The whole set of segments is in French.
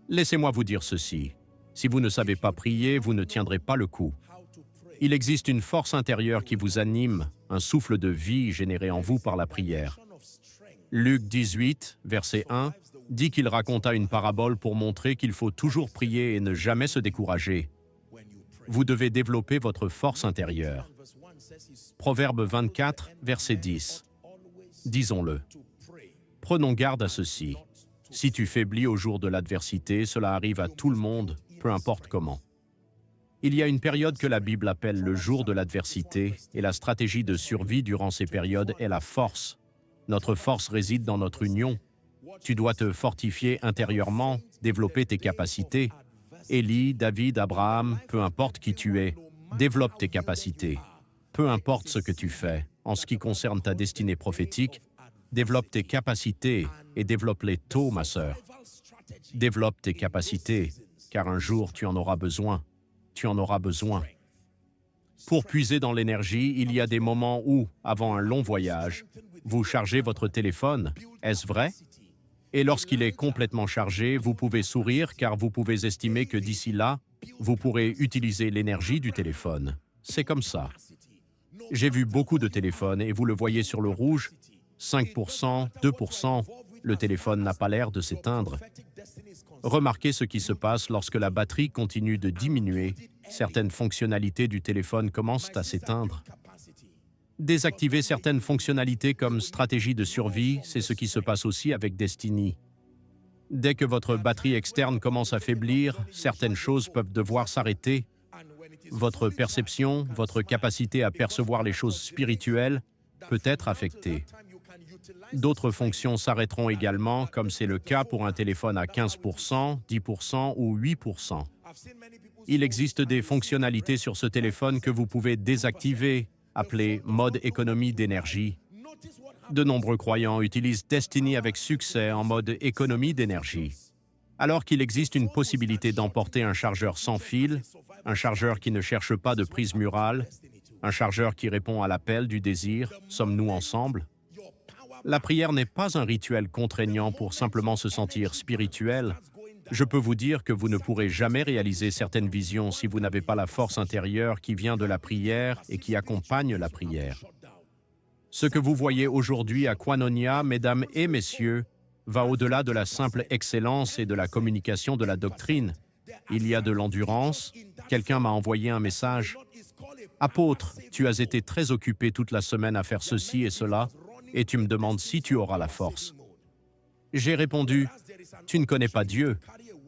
Laissez-moi vous dire ceci. Si vous ne savez pas prier, vous ne tiendrez pas le coup. Il existe une force intérieure qui vous anime, un souffle de vie généré en vous par la prière. Luc 18, verset 1, dit qu'il raconta une parabole pour montrer qu'il faut toujours prier et ne jamais se décourager. Vous devez développer votre force intérieure. Proverbe 24, verset 10. Disons-le. Prenons garde à ceci. Si tu faiblis au jour de l'adversité, cela arrive à tout le monde, peu importe comment. Il y a une période que la Bible appelle le jour de l'adversité, et la stratégie de survie durant ces périodes est la force. Notre force réside dans notre union. Tu dois te fortifier intérieurement, développer tes capacités. Élie, David, Abraham, peu importe qui tu es, développe tes capacités. Peu importe ce que tu fais, en ce qui concerne ta destinée prophétique, développe tes capacités et développe-les tôt, ma sœur. Développe tes capacités, car un jour tu en auras besoin. Tu en auras besoin. Pour puiser dans l'énergie, il y a des moments où, avant un long voyage, vous chargez votre téléphone. Est-ce vrai? Et lorsqu'il est complètement chargé, vous pouvez sourire car vous pouvez estimer que d'ici là, vous pourrez utiliser l'énergie du téléphone. C'est comme ça. J'ai vu beaucoup de téléphones et vous le voyez sur le rouge, 5%, 2%, le téléphone n'a pas l'air de s'éteindre. Remarquez ce qui se passe lorsque la batterie continue de diminuer. Certaines fonctionnalités du téléphone commencent à s'éteindre. Désactiver certaines fonctionnalités comme stratégie de survie, c'est ce qui se passe aussi avec Destiny. Dès que votre batterie externe commence à faiblir, certaines choses peuvent devoir s'arrêter. Votre perception, votre capacité à percevoir les choses spirituelles peut être affectée. D'autres fonctions s'arrêteront également, comme c'est le cas pour un téléphone à 15%, 10% ou 8%. Il existe des fonctionnalités sur ce téléphone que vous pouvez désactiver, appelées mode économie d'énergie. De nombreux croyants utilisent Destiny avec succès en mode économie d'énergie. Alors qu'il existe une possibilité d'emporter un chargeur sans fil, un chargeur qui ne cherche pas de prise murale, un chargeur qui répond à l'appel du désir, sommes-nous ensemble? La prière n'est pas un rituel contraignant pour simplement se sentir spirituel. Je peux vous dire que vous ne pourrez jamais réaliser certaines visions si vous n'avez pas la force intérieure qui vient de la prière et qui accompagne la prière. Ce que vous voyez aujourd'hui à Koinonia, mesdames et messieurs, va au-delà de la simple excellence et de la communication de la doctrine. Il y a de l'endurance. Quelqu'un m'a envoyé un message. « Apôtre, tu as été très occupé toute la semaine à faire ceci et cela, et tu me demandes si tu auras la force. » J'ai répondu, « Tu ne connais pas Dieu.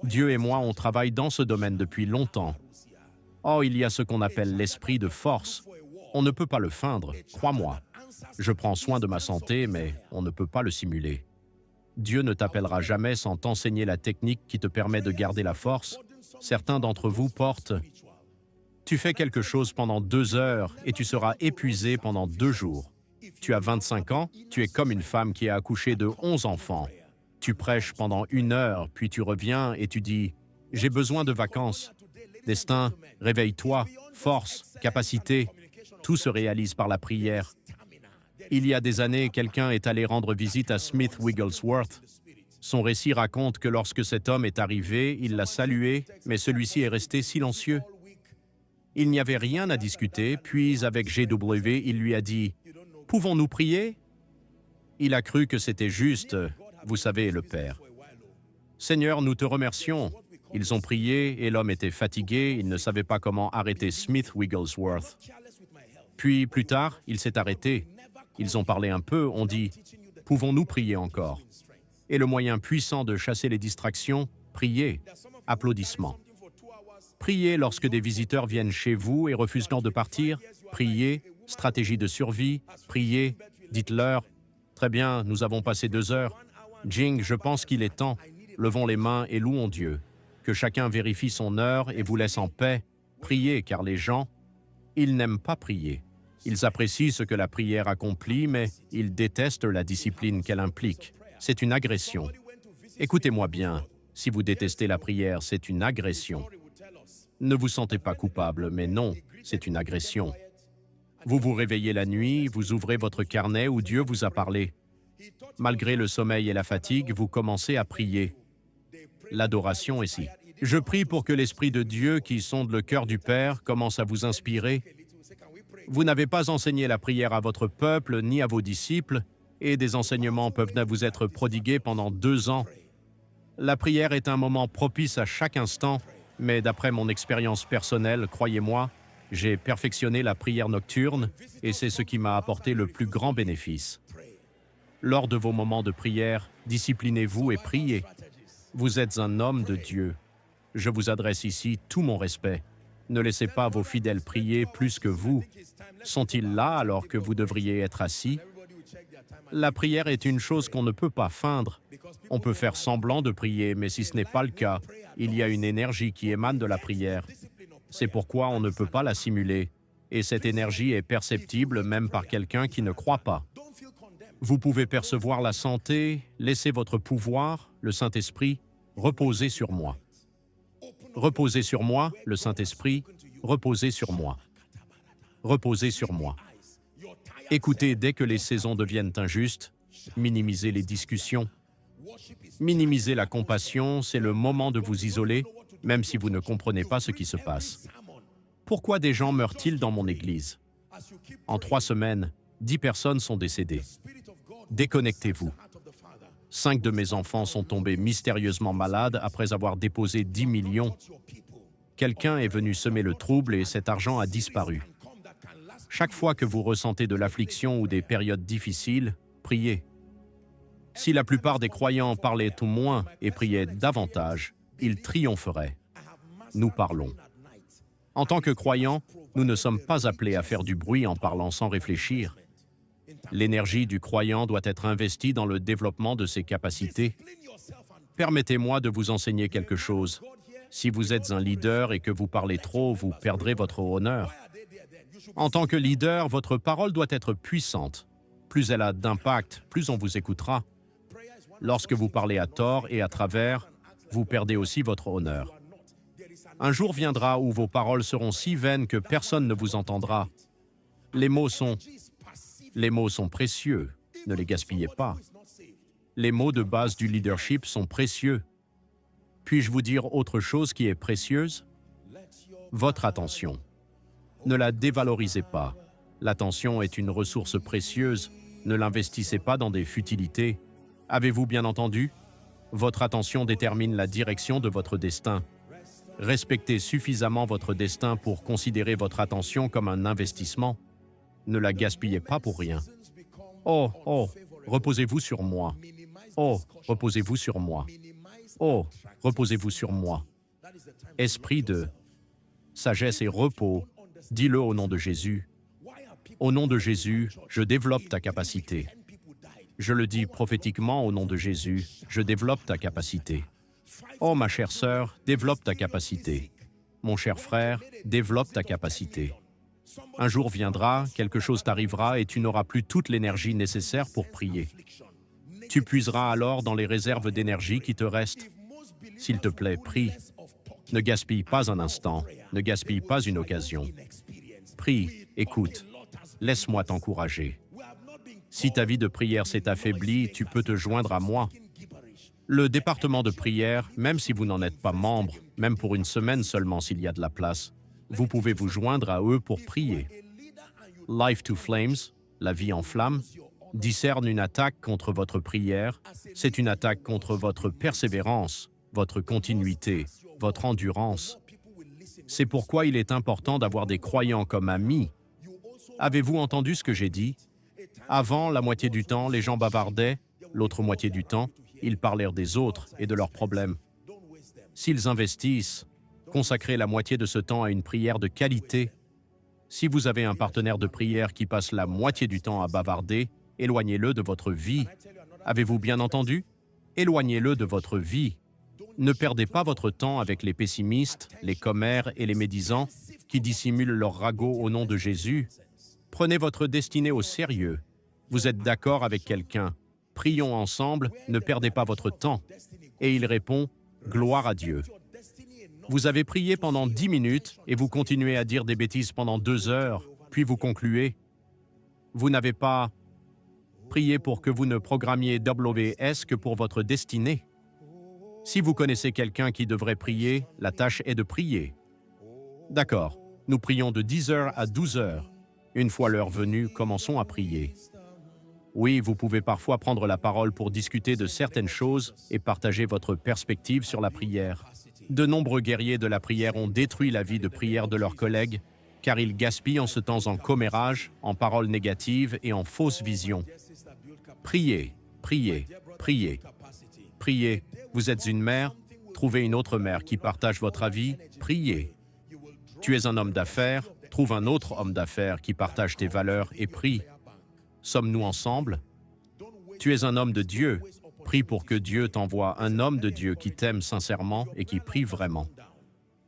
Dieu et moi, on travaille dans ce domaine depuis longtemps. Oh, il y a ce qu'on appelle l'esprit de force. On ne peut pas le feindre, crois-moi. Je prends soin de ma santé, mais on ne peut pas le simuler. Dieu ne t'appellera jamais sans t'enseigner la technique qui te permet de garder la force. Certains d'entre vous portent. Tu fais quelque chose pendant 2 heures et tu seras épuisé pendant 2 jours. Tu as 25 ans, tu es comme une femme qui a accouché de 11 enfants. Tu prêches pendant 1 heure, puis tu reviens et tu dis « J'ai besoin de vacances. » Destin, réveille-toi, force, capacité, tout se réalise par la prière. Il y a des années, quelqu'un est allé rendre visite à Smith Wigglesworth. Son récit raconte que lorsque cet homme est arrivé, il l'a salué, mais celui-ci est resté silencieux. Il n'y avait rien à discuter, puis avec GW, il lui a dit « Pouvons-nous prier ?» Il a cru que c'était juste, vous savez, le Père. « Seigneur, nous te remercions. » Ils ont prié et l'homme était fatigué, il ne savait pas comment arrêter Smith Wigglesworth. Puis, plus tard, il s'est arrêté. Ils ont parlé un peu, on dit « Pouvons-nous prier encore ?» Et le moyen puissant de chasser les distractions, prier, applaudissements. Priez lorsque des visiteurs viennent chez vous et refusent de partir. Priez, stratégie de survie. Priez, dites-leur « Très bien, nous avons passé 2 heures. Jing, je pense qu'il est temps. Levons les mains et louons Dieu. Que chacun vérifie son heure et vous laisse en paix. Priez, car les gens, ils n'aiment pas prier. Ils apprécient ce que la prière accomplit, mais ils détestent la discipline qu'elle implique. C'est une agression. Écoutez-moi bien, si vous détestez la prière, c'est une agression. Ne vous sentez pas coupable, mais non, c'est une agression. Vous vous réveillez la nuit, vous ouvrez votre carnet où Dieu vous a parlé. Malgré le sommeil et la fatigue, vous commencez à prier. L'adoration ici. Je prie pour que l'Esprit de Dieu qui sonde le cœur du Père commence à vous inspirer. Vous n'avez pas enseigné la prière à votre peuple ni à vos disciples, et des enseignements peuvent vous être prodigués pendant 2 ans. La prière est un moment propice à chaque instant, mais d'après mon expérience personnelle, croyez-moi, j'ai perfectionné la prière nocturne et c'est ce qui m'a apporté le plus grand bénéfice. Lors de vos moments de prière, disciplinez-vous et priez. Vous êtes un homme de Dieu. Je vous adresse ici tout mon respect. Ne laissez pas vos fidèles prier plus que vous. Sont-ils là alors que vous devriez être assis? La prière est une chose qu'on ne peut pas feindre. On peut faire semblant de prier, mais si ce n'est pas le cas, il y a une énergie qui émane de la prière. C'est pourquoi on ne peut pas la simuler. Et cette énergie est perceptible même par quelqu'un qui ne croit pas. Vous pouvez percevoir la santé, laissez votre pouvoir, le Saint-Esprit, reposer sur moi. Reposez sur moi, le Saint-Esprit, reposez sur moi. Reposez sur moi. Écoutez dès que les saisons deviennent injustes, minimisez les discussions. Minimiser la compassion, c'est le moment de vous isoler, même si vous ne comprenez pas ce qui se passe. Pourquoi des gens meurent-ils dans mon église? En 3 semaines, 10 personnes sont décédées. Déconnectez-vous. 5 de mes enfants sont tombés mystérieusement malades après avoir déposé 10 millions. Quelqu'un est venu semer le trouble et cet argent a disparu. Chaque fois que vous ressentez de l'affliction ou des périodes difficiles, priez. Si la plupart des croyants parlaient au moins et priaient davantage, ils triompheraient. Nous parlons. En tant que croyants, nous ne sommes pas appelés à faire du bruit en parlant sans réfléchir. L'énergie du croyant doit être investie dans le développement de ses capacités. Permettez-moi de vous enseigner quelque chose. Si vous êtes un leader et que vous parlez trop, vous perdrez votre honneur. En tant que leader, votre parole doit être puissante. Plus elle a d'impact, plus on vous écoutera. Lorsque vous parlez à tort et à travers, vous perdez aussi votre honneur. Un jour viendra où vos paroles seront si vaines que personne ne vous entendra. Les mots sont précieux, ne les gaspillez pas. Les mots de base du leadership sont précieux. Puis-je vous dire autre chose qui est précieuse? Votre attention. Ne la dévalorisez pas. L'attention est une ressource précieuse. Ne l'investissez pas dans des futilités. Avez-vous bien entendu? Votre attention détermine la direction de votre destin. Respectez suffisamment votre destin pour considérer votre attention comme un investissement. Ne la gaspillez pas pour rien. Oh, reposez-vous sur moi. Oh, reposez-vous sur moi. Oh, reposez-vous sur moi. Esprit de sagesse et repos, dis-le au nom de Jésus. Au nom de Jésus, je développe ta capacité. Je le dis prophétiquement au nom de Jésus, je développe ta capacité. Oh, ma chère sœur, développe ta capacité. Mon cher frère, développe ta capacité. Un jour viendra, quelque chose t'arrivera et tu n'auras plus toute l'énergie nécessaire pour prier. Tu puiseras alors dans les réserves d'énergie qui te restent. S'il te plaît, prie. Ne gaspille pas un instant, ne gaspille pas une occasion. Prie, écoute, laisse-moi t'encourager. Si ta vie de prière s'est affaiblie, tu peux te joindre à moi. Le département de prière, même si vous n'en êtes pas membre, même pour une semaine seulement s'il y a de la place, vous pouvez vous joindre à eux pour prier. Life to Flames, la vie en flammes, discerne une attaque contre votre prière. C'est une attaque contre votre persévérance, votre continuité, votre endurance. C'est pourquoi il est important d'avoir des croyants comme amis. Avez-vous entendu ce que j'ai dit? Avant, la moitié du temps, les gens bavardaient, l'autre moitié du temps, ils parlèrent des autres et de leurs problèmes. S'ils investissent, consacrez la moitié de ce temps à une prière de qualité. Si vous avez un partenaire de prière qui passe la moitié du temps à bavarder, éloignez-le de votre vie. Avez-vous bien entendu? Éloignez-le de votre vie. Ne perdez pas votre temps avec les pessimistes, les commères et les médisants qui dissimulent leur ragot au nom de Jésus. Prenez votre destinée au sérieux. Vous êtes d'accord avec quelqu'un. Prions ensemble, ne perdez pas votre temps. Et il répond, gloire à Dieu. Vous avez prié pendant 10 minutes et vous continuez à dire des bêtises pendant 2 heures, puis vous concluez. Vous n'avez pas prié pour que vous ne programmiez WS que pour votre destinée. Si vous connaissez quelqu'un qui devrait prier, la tâche est de prier. D'accord, nous prions de 10 heures à 12 heures. Une fois l'heure venue, commençons à prier. Oui, vous pouvez parfois prendre la parole pour discuter de certaines choses et partager votre perspective sur la prière. De nombreux guerriers de la prière ont détruit la vie de prière de leurs collègues, car ils gaspillent en ce temps en commérage, en paroles négatives et en fausses visions. Priez, priez, priez. Priez, vous êtes une mère, trouvez une autre mère qui partage votre avis, priez. Tu es un homme d'affaires, trouve un autre homme d'affaires qui partage tes valeurs et prie. Sommes-nous ensemble? Tu es un homme de Dieu, prie pour que Dieu t'envoie un homme de Dieu qui t'aime sincèrement et qui prie vraiment.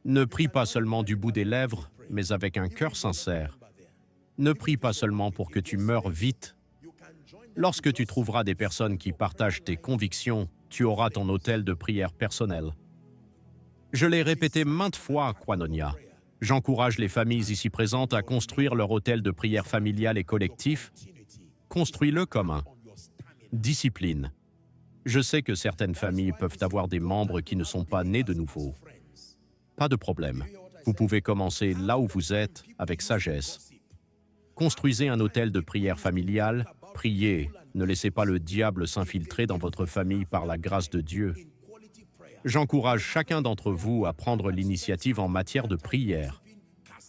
Ne prie pas seulement du bout des lèvres, mais avec un cœur sincère. Ne prie pas seulement pour que tu meurs vite. Lorsque tu trouveras des personnes qui partagent tes convictions, tu auras ton autel de prière personnel. Je l'ai répété maintes fois, Koinonia. J'encourage les familles ici présentes à construire leur autel de prière familiale et collectif. Construis-le comme un. Discipline. Je sais que certaines familles peuvent avoir des membres qui ne sont pas nés de nouveau. Pas de problème. Vous pouvez commencer là où vous êtes, avec sagesse. Construisez un autel de prière familiale, priez, ne laissez pas le diable s'infiltrer dans votre famille par la grâce de Dieu. J'encourage chacun d'entre vous à prendre l'initiative en matière de prière.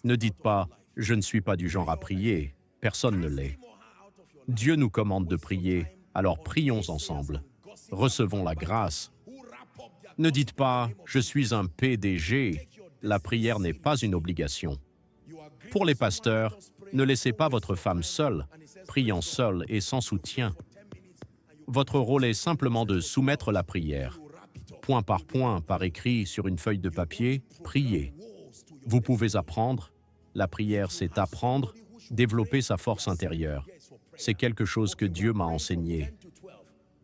Ne dites pas « je ne suis pas du genre à prier », personne ne l'est. Dieu nous commande de prier, alors prions ensemble. Recevons la grâce. Ne dites pas « je suis un PDG », la prière n'est pas une obligation. Pour les pasteurs, ne laissez pas votre femme seule, priant seule et sans soutien. Votre rôle est simplement de soumettre la prière. Point par écrit sur une feuille de papier, priez. Vous pouvez apprendre. La prière, c'est apprendre, développer sa force intérieure. C'est quelque chose que Dieu m'a enseigné.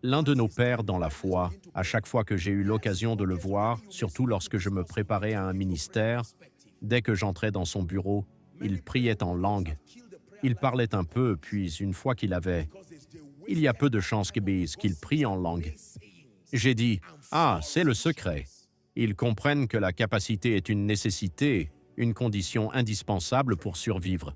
L'un de nos pères dans la foi, à chaque fois que j'ai eu l'occasion de le voir, surtout lorsque je me préparais à un ministère, dès que j'entrais dans son bureau, il priait en langue. Il parlait un peu, puis une fois qu'il avait... Il y a peu de chances qu'il prie en langue. J'ai dit, « Ah, c'est le secret. » Ils comprennent que la capacité est une nécessité, une condition indispensable pour survivre.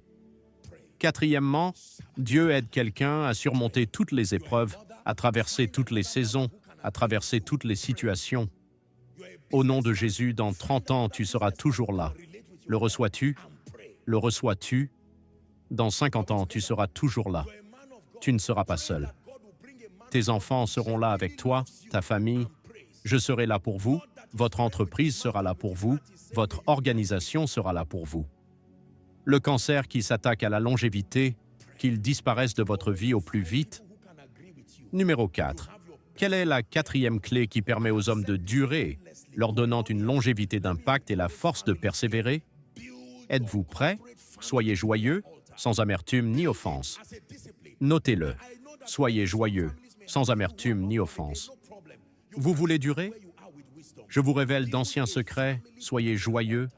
Quatrièmement, Dieu aide quelqu'un à surmonter toutes les épreuves, à traverser toutes les saisons, à traverser toutes les situations. Au nom de Jésus, dans 30 ans, tu seras toujours là. Le reçois-tu? Le reçois-tu? Dans 50 ans, tu seras toujours là. Tu ne seras pas seul. Tes enfants seront là avec toi, ta famille. Je serai là pour vous. Votre entreprise sera là pour vous. Votre organisation sera là pour vous. Le cancer qui s'attaque à la longévité, qu'il disparaisse de votre vie au plus vite. Numéro 4. Quelle est la quatrième clé qui permet aux hommes de durer, leur donnant une longévité d'impact et la force de persévérer? Êtes-vous prêts? Soyez joyeux, sans amertume ni offense. Notez-le. Soyez joyeux, sans amertume ni offense. Vous voulez durer? Je vous révèle d'anciens secrets. Soyez joyeux,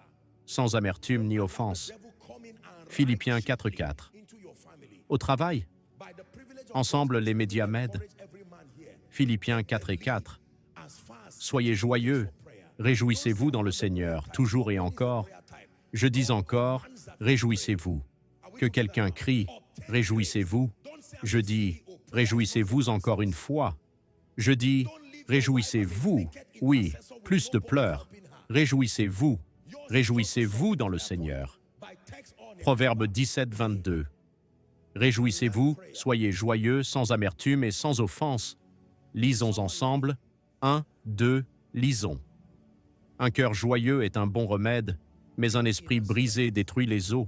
sans amertume ni offense. Philippiens 4:4. Au travail? Ensemble, les médias m'aident. Philippiens 4:4. Soyez joyeux, réjouissez-vous dans le Seigneur, toujours et encore. Je dis encore, réjouissez-vous. Que quelqu'un crie, réjouissez-vous. Je dis, réjouissez-vous encore une fois. Je dis, réjouissez-vous. Oui, plus de pleurs. Réjouissez-vous. Réjouissez-vous dans le Seigneur. Proverbe 17:22. Réjouissez-vous, soyez joyeux, sans amertume et sans offense. Lisons ensemble. 1, 2, lisons. Un cœur joyeux est un bon remède, mais un esprit brisé détruit les os.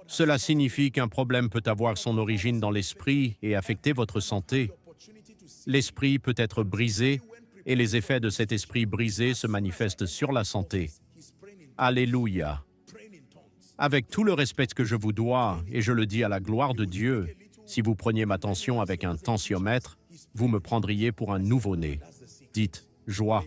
Cela signifie qu'un problème peut avoir son origine dans l'esprit et affecter votre santé. L'esprit peut être brisé et les effets de cet esprit brisé se manifestent sur la santé. Alléluia. Avec tout le respect que je vous dois, et je le dis à la gloire de Dieu, si vous preniez ma tension avec un tensiomètre, vous me prendriez pour un nouveau-né. Dites « joie ».